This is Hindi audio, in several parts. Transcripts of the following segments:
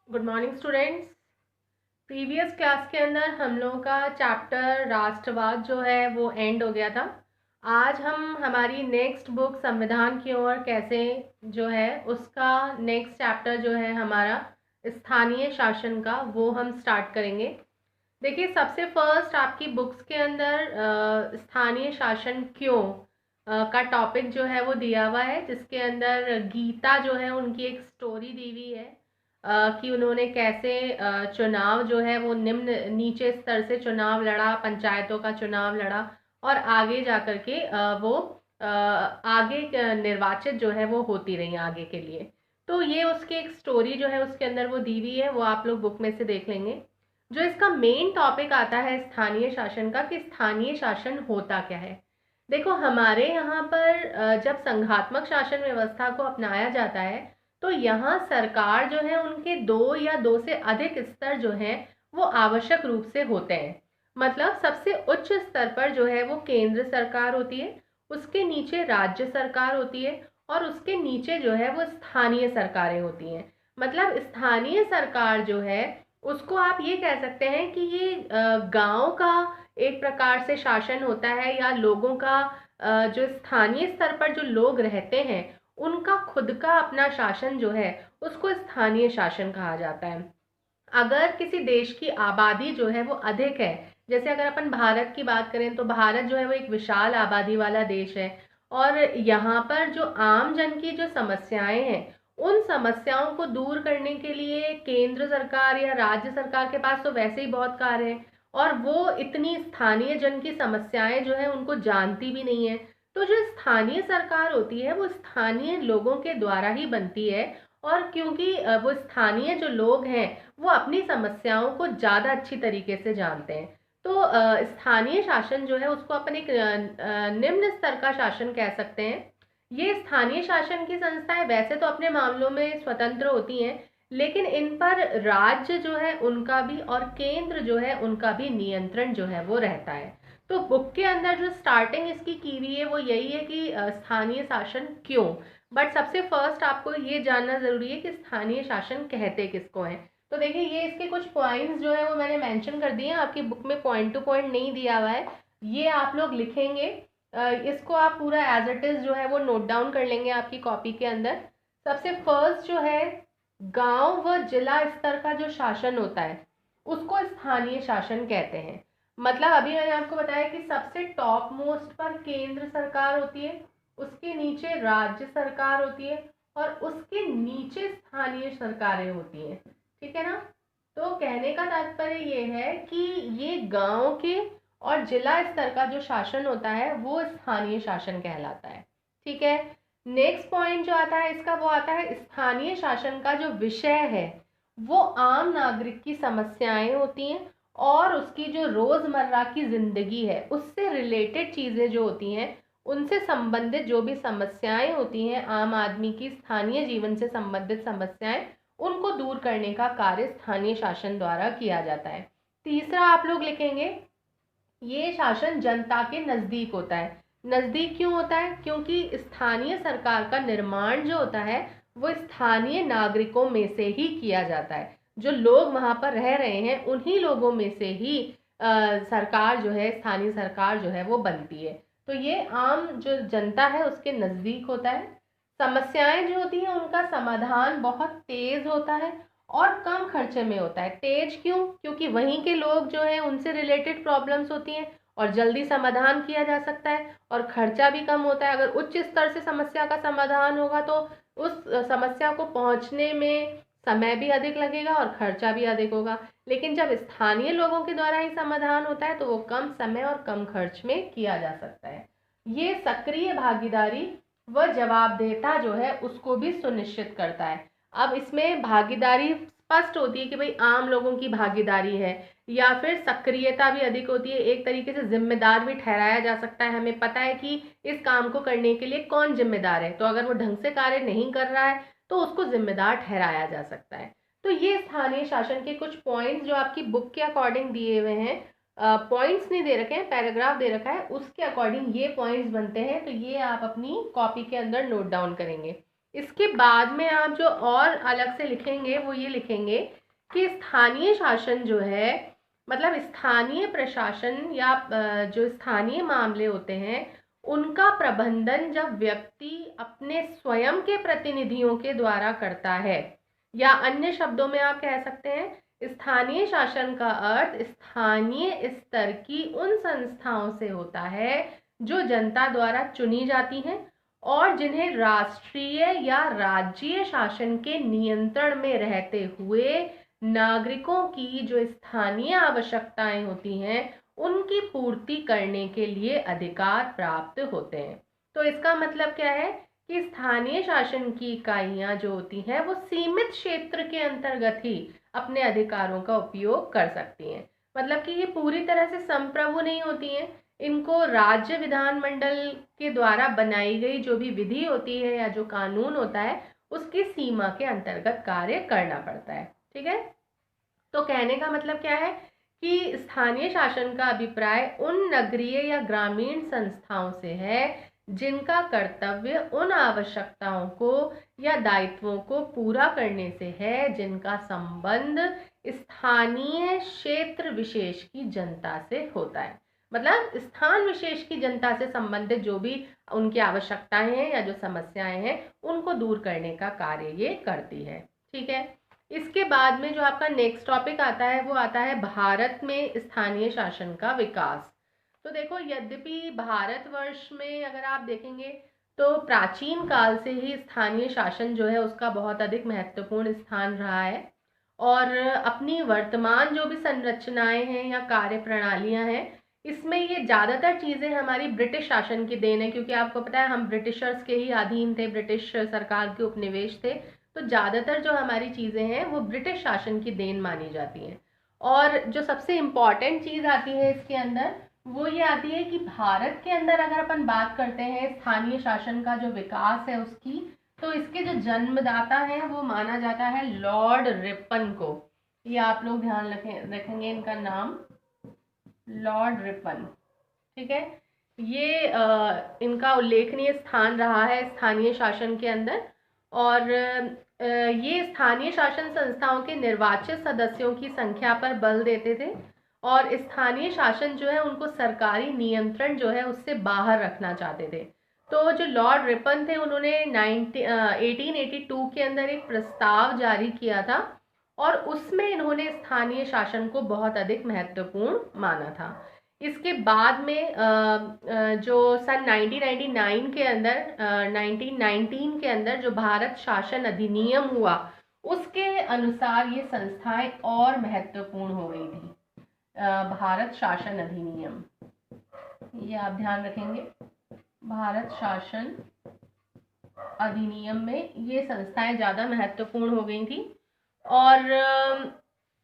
Good morning students. Previous class के अंदर हम लोगों का चैप्टर राष्ट्रवाद जो है वो एंड हो गया था। आज हम हमारी नेक्स्ट बुक संविधान की ओर कैसे जो है उसका नेक्स्ट चैप्टर जो है हमारा स्थानीय शासन का वो हम स्टार्ट करेंगे। देखिए, सबसे फर्स्ट आपकी बुक्स के अंदर स्थानीय शासन क्यों का टॉपिक जो है वो दिया हुआ है, जिसके अंदर गीता जो है उनकी एक स्टोरी दी हुई है कि उन्होंने कैसे चुनाव जो है वो नीचे स्तर से चुनाव लड़ा, पंचायतों का चुनाव लड़ा और आगे जा कर के वो आगे निर्वाचित जो है वो होती रही आगे के लिए। तो ये उसकी एक स्टोरी जो है उसके अंदर वो दी हुई है, वो आप लोग बुक में से देख लेंगे। जो इसका मेन टॉपिक आता है स्थानीय शासन का, कि स्थानीय शासन होता क्या है। देखो, हमारे यहाँ पर जब संघात्मक शासन व्यवस्था को अपनाया जाता है तो यहाँ सरकार जो है उनके दो या दो से अधिक स्तर जो हैं वो आवश्यक रूप से होते हैं। मतलब सबसे उच्च स्तर पर जो है वो केंद्र सरकार होती है, उसके नीचे राज्य सरकार होती है और उसके नीचे जो है वो स्थानीय सरकारें होती हैं। मतलब स्थानीय सरकार जो है उसको आप ये कह सकते हैं कि ये गांव का एक प्रकार से शासन होता है, या लोगों का जो स्थानीय स्तर पर जो लोग रहते हैं उनका खुद का अपना शासन जो है उसको स्थानीय शासन कहा जाता है। अगर किसी देश की आबादी जो है वो अधिक है, जैसे अगर अपन भारत की बात करें तो भारत जो है वो एक विशाल आबादी वाला देश है और यहाँ पर जो आम जन की जो समस्याएं हैं उन समस्याओं को दूर करने के लिए केंद्र सरकार या राज्य सरकार के पास तो वैसे ही बहुत कार्य है और वो इतनी स्थानीय जन की समस्याएं जो है उनको जानती भी नहीं है। तो जो स्थानीय सरकार होती है वो स्थानीय लोगों के द्वारा ही बनती है और क्योंकि वो स्थानीय जो लोग हैं वो अपनी समस्याओं को ज़्यादा अच्छी तरीके से जानते हैं। तो स्थानीय शासन जो है उसको अपन एक निम्न स्तर का शासन कह सकते हैं। ये स्थानीय शासन की संस्थाएं वैसे तो अपने मामलों में स्वतंत्र होती हैं, लेकिन इन पर राज्य जो है उनका भी और केंद्र जो है उनका भी नियंत्रण जो है वो रहता है। तो बुक के अंदर जो स्टार्टिंग इसकी की हुई है वो यही है कि स्थानीय शासन क्यों। बट सबसे फर्स्ट आपको ये जानना जरूरी है कि स्थानीय शासन कहते किसको हैं। तो देखिए, ये इसके कुछ पॉइंट्स जो है वो मैंने मेंशन कर दिए हैं, आपकी बुक में पॉइंट टू पॉइंट नहीं दिया हुआ है, ये आप लोग लिखेंगे। इसको आप पूरा एज इट इज जो है वो नोट डाउन कर लेंगे आपकी कॉपी के अंदर। सबसे फर्स्ट जो है, गांव व जिला स्तर का जो शासन होता है उसको स्थानीय शासन कहते हैं। मतलब अभी मैंने आपको बताया कि सबसे टॉप मोस्ट पर केंद्र सरकार होती है, उसके नीचे राज्य सरकार होती है और उसके नीचे स्थानीय सरकारें होती हैं। ठीक है ना। तो कहने का तात्पर्य ये है कि ये गांव के और जिला स्तर का जो शासन होता है वो स्थानीय शासन कहलाता है। ठीक है। नेक्स्ट पॉइंट जो आता है इसका, वो आता है स्थानीय शासन का जो विषय है वो आम नागरिक की समस्याएं होती हैं और उसकी जो रोजमर्रा की जिंदगी है उससे रिलेटेड चीजें जो होती हैं, उनसे संबंधित जो भी समस्याएं होती हैं आम आदमी की स्थानीय जीवन से संबंधित समस्याएं, उनको दूर करने का कार्य स्थानीय शासन द्वारा किया जाता है। तीसरा आप लोग लिखेंगे, ये शासन जनता के नजदीक होता है। नजदीक क्यों होता है? क्योंकि स्थानीय सरकार का निर्माण जो होता है वो स्थानीय नागरिकों में से ही किया जाता है। जो लोग वहां पर रह रहे हैं उन्हीं लोगों में से ही सरकार जो है, स्थानीय सरकार जो है वो बनती है। तो ये आम जो जनता है उसके नजदीक होता है। समस्याएं जो होती हैं उनका समाधान बहुत तेज होता है और कम खर्चे में होता है। तेज क्यों? क्योंकि वहीं के लोग जो है उनसे रिलेटेड प्रॉब्लम्स होती हैं और जल्दी समाधान किया जा सकता है और खर्चा भी कम होता है। अगर उच्च स्तर से समस्या का समाधान होगा तो उस समस्या को पहुंचने में समय भी अधिक लगेगा और खर्चा भी अधिक होगा। लेकिन जब स्थानीय लोगों के द्वारा ही समाधान होता है तो वो कम समय और कम खर्च में किया जा सकता है। ये सक्रिय भागीदारी व जवाबदेहता जो है उसको भी सुनिश्चित करता है। अब इसमें भागीदारी स्पष्ट होती है कि भाई आम लोगों की भागीदारी है, या फिर सक्रियता भी अधिक होती है। एक तरीके से जिम्मेदार भी ठहराया जा सकता है। हमें पता है कि इस काम को करने के लिए कौन जिम्मेदार है, तो अगर वो ढंग से कार्य नहीं कर रहा है तो उसको जिम्मेदार ठहराया जा सकता है। तो ये स्थानीय शासन के कुछ पॉइंट्स जो आपकी बुक के अकॉर्डिंग दिए हुए हैं, पॉइंट्स नहीं दे रखे हैं, पैराग्राफ दे रखा है, उसके अकॉर्डिंग ये पॉइंट्स बनते हैं। तो ये आप अपनी कॉपी के अंदर नोट डाउन करेंगे। इसके बाद में आप जो और अलग से लिखेंगे वो ये लिखेंगे कि स्थानीय शासन जो है, मतलब स्थानीय प्रशासन या जो स्थानीय मामले होते हैं उनका प्रबंधन जब व्यक्ति अपने स्वयं के प्रतिनिधियों के द्वारा करता है, या अन्य शब्दों में आप कह सकते हैं स्थानीय शासन का अर्थ स्थानीय स्तर की उन संस्थाओं से होता है जो जनता द्वारा चुनी जाती हैं और जिन्हें राष्ट्रीय या राज्य शासन के नियंत्रण में रहते हुए नागरिकों की जो स्थानीय आवश्यकताएं होती हैं उनकी पूर्ति करने के लिए अधिकार प्राप्त होते हैं। तो इसका मतलब क्या है कि स्थानीय शासन की इकाइयां जो होती हैं वो सीमित क्षेत्र के अंतर्गत ही अपने अधिकारों का उपयोग कर सकती हैं। मतलब कि ये पूरी तरह से संप्रभु नहीं होती हैं, इनको राज्य विधानमंडल के द्वारा बनाई गई जो भी विधि होती है या जो कानून होता है उसकी सीमा के अंतर्गत कार्य करना पड़ता है। ठीक है, तो कहने का मतलब क्या है कि स्थानीय शासन का अभिप्राय उन नगरीय या ग्रामीण संस्थाओं से है जिनका कर्तव्य उन आवश्यकताओं को या दायित्वों को पूरा करने से है जिनका संबंध स्थानीय क्षेत्र विशेष की जनता से होता है। मतलब स्थान विशेष की जनता से संबंधित जो भी उनकी आवश्यकताएं हैं या जो समस्याएं हैं उनको दूर करने का कार्य ये करती है। ठीक है, इसके बाद में जो आपका नेक्स्ट टॉपिक आता है वो आता है भारत में स्थानीय शासन का विकास। तो देखो, यद्यपि भारतवर्ष में अगर आप देखेंगे तो प्राचीन काल से ही स्थानीय शासन जो है उसका बहुत अधिक महत्वपूर्ण स्थान रहा है और अपनी वर्तमान जो भी संरचनाएं हैं या कार्य प्रणालियां हैं इसमें ये ज़्यादातर चीज़ें हमारी ब्रिटिश शासन की देन है, क्योंकि आपको पता है हम ब्रिटिशर्स के ही अधीन थे, ब्रिटिश सरकार के उपनिवेश थे। तो ज़्यादातर जो हमारी चीज़ें हैं वो ब्रिटिश शासन की देन मानी जाती हैं। और जो सबसे इम्पॉर्टेंट चीज़ आती है इसके अंदर वो ये आती है कि भारत के अंदर अगर अपन बात करते हैं स्थानीय शासन का जो विकास है उसकी, तो इसके जो जन्मदाता हैं वो माना जाता है लॉर्ड रिपन को। ये आप लोग ध्यान रखेंगे इनका नाम, लॉर्ड रिपन। ठीक है, ये इनका उल्लेखनीय स्थान रहा है स्थानीय शासन के अंदर और ये स्थानीय शासन संस्थाओं के निर्वाचित सदस्यों की संख्या पर बल देते थे और स्थानीय शासन जो है उनको सरकारी नियंत्रण जो है उससे बाहर रखना चाहते थे। तो जो लॉर्ड रिपन थे उन्होंने 1882 के अंदर एक प्रस्ताव जारी किया था और उसमें इन्होंने स्थानीय शासन को बहुत अधिक महत्वपूर्ण माना था। इसके बाद में जो सन 1999 के अंदर 1919 के अंदर जो भारत शासन अधिनियम हुआ उसके अनुसार ये संस्थाएं और महत्वपूर्ण हो गई थी। भारत शासन अधिनियम, ये आप ध्यान रखेंगे, भारत शासन अधिनियम में ये संस्थाएं ज़्यादा महत्वपूर्ण हो गई थी और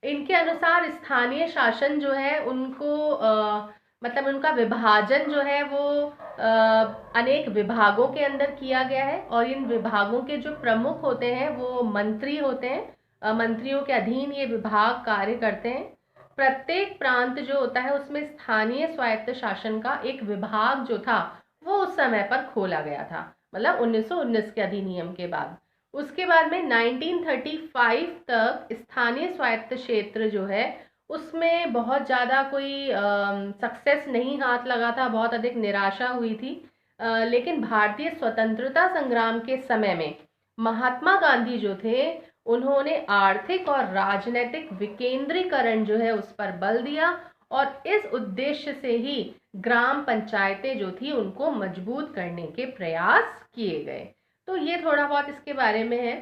इनके अनुसार स्थानीय शासन जो है उनको मतलब उनका विभाजन जो है वो अनेक विभागों के अंदर किया गया है और इन विभागों के जो प्रमुख होते हैं वो मंत्री होते हैं। मंत्रियों के अधीन ये विभाग कार्य करते हैं। प्रत्येक प्रांत जो होता है उसमें स्थानीय स्वायत्त शासन का एक विभाग जो था वो उस समय पर खोला गया था, मतलब 1919 के अधिनियम के बाद। उसके बाद में 1935 तक स्थानीय स्वायत्त क्षेत्र जो है उसमें बहुत ज़्यादा कोई सक्सेस नहीं हाथ लगा था, बहुत अधिक निराशा हुई थी। लेकिन भारतीय स्वतंत्रता संग्राम के समय में महात्मा गांधी जो थे उन्होंने आर्थिक और राजनीतिक विकेंद्रीकरण जो है उस पर बल दिया और इस उद्देश्य से ही ग्राम पंचायतें जो थी उनको मजबूत करने के प्रयास किए गए। तो ये थोड़ा बहुत इसके बारे में है।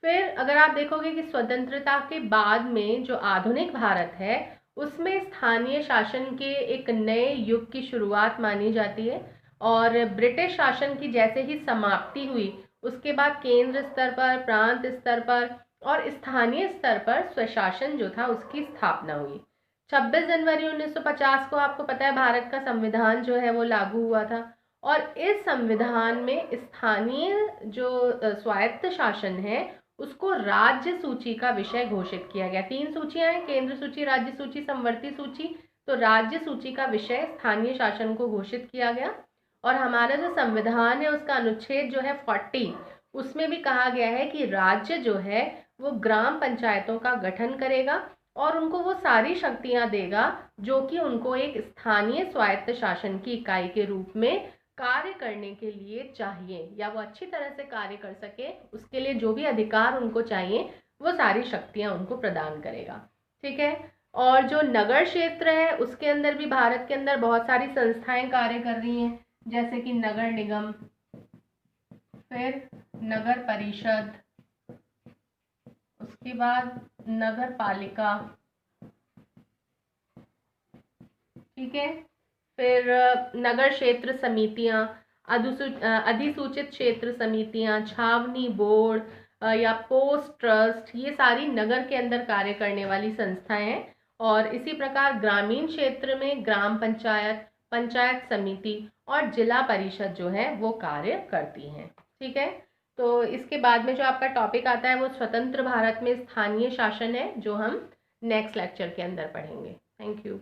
फिर अगर आप देखोगे कि स्वतंत्रता के बाद में जो आधुनिक भारत है उसमें स्थानीय शासन के एक नए युग की शुरुआत मानी जाती है और ब्रिटिश शासन की जैसे ही समाप्ति हुई उसके बाद केंद्र स्तर पर, प्रांत स्तर पर और स्थानीय स्तर पर स्वशासन जो था उसकी स्थापना हुई। 26 जनवरी 1950 को आपको पता है भारत का संविधान जो है वो लागू हुआ था और इस संविधान में स्थानीय जो स्वायत्त शासन है उसको राज्य सूची का विषय घोषित किया गया। 3 सूचियां हैं, केंद्र सूची, राज्य सूची, समवर्ती सूची। तो राज्य सूची का विषय स्थानीय शासन को घोषित किया गया और हमारा जो संविधान है उसका अनुच्छेद जो है 40 उसमें भी कहा गया है कि राज्य जो है वो ग्राम पंचायतों का गठन करेगा और उनको वो सारी शक्तियां देगा जो कि उनको एक स्थानीय स्वायत्त शासन की इकाई के रूप में कार्य करने के लिए चाहिए, या वो अच्छी तरह से कार्य कर सके उसके लिए जो भी अधिकार उनको चाहिए वो सारी शक्तियां उनको प्रदान करेगा। ठीक है। और जो नगर क्षेत्र है उसके अंदर भी भारत के अंदर बहुत सारी संस्थाएं कार्य कर रही हैं, जैसे कि नगर निगम, फिर नगर परिषद, उसके बाद नगर पालिका। ठीक है। फिर नगर क्षेत्र समितियां, अधिसूचित क्षेत्र समितियां, छावनी बोर्ड या पोस्ट ट्रस्ट, ये सारी नगर के अंदर कार्य करने वाली संस्थाएं हैं। और इसी प्रकार ग्रामीण क्षेत्र में ग्राम पंचायत, पंचायत समिति और जिला परिषद जो है वो कार्य करती हैं। ठीक है। तो इसके बाद में जो आपका टॉपिक आता है वो स्वतंत्र भारत में स्थानीय शासन है, जो हम नेक्स्ट लेक्चर के अंदर पढ़ेंगे। Thank you.